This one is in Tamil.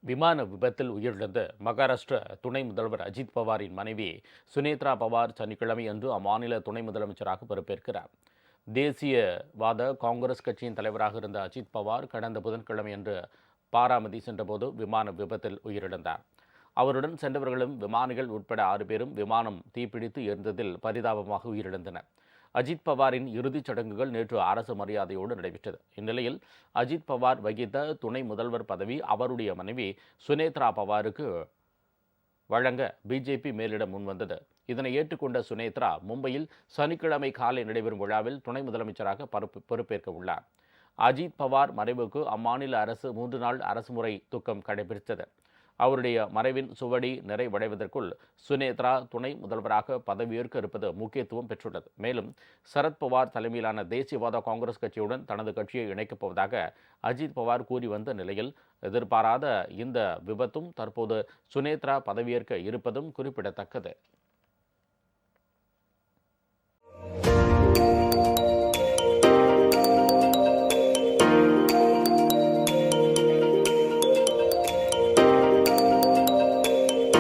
விமான விபத்தில் உயிரிழந்த மகாராஷ்டிர துணை முதல்வர் அஜித் பவாரின் மனைவி சுனேத்ரா பவார் சனிக்கிழமை அன்று அம்மாநில துணை முதலமைச்சராக பொறுப்பேற்கிறார். தேசியவாத காங்கிரஸ் கட்சியின் தலைவராக இருந்த அஜித் பவார் கடந்த புதன்கிழமை அன்று பாராமதி சென்றபோது விமான விபத்தில் உயிரிழந்தார். அவருடன் சென்றவர்களும் விமானிகள் உட்பட 6 பேரும் விமானம் தீப்பிடித்து எரிந்ததில் பரிதாபமாக உயிரிழந்தனர். அஜித் பவாரின் இறுதிச் சடங்குகள் நேற்று அரசு மரியாதையோடு நடைபெற்றது. இந்நிலையில் அஜித் பவார் வகித்த துணை முதல்வர் பதவி அவருடைய மனைவி சுனேத்ரா பவாருக்கு வழங்க பிஜேபி மேலிடம் முன்வந்தது. இதனை ஏற்றுக்கொண்ட சுனேத்ரா மும்பையில் சனிக்கிழமை காலை நடைபெறும் விழாவில் துணை முதலமைச்சராக பொறுப்பேற்க உள்ளார். அஜித் பவார் மறைவுக்கு அம்மாநில அரசு 3 நாள் அரசுமுறை துக்கம் கடைபிடித்தது. அவருடைய மறைவின் சுவடி நிறைவடைவதற்குள் சுனேத்ரா துணை முதல்வராக பதவியேற்க இருப்பது முக்கியத்துவம் பெற்றுள்ளது. மேலும் சரத்பவார் தலைமையிலான தேசியவாத காங்கிரஸ் கட்சியுடன் தனது கட்சியை இணைக்கப் போவதாக அஜித் பவார் கூறி வந்த நிலையில் எதிர்பாராத இந்த விபத்தும் தற்போது சுனேத்ரா பதவியேற்க இருப்பதும் குறிப்பிடத்தக்கது.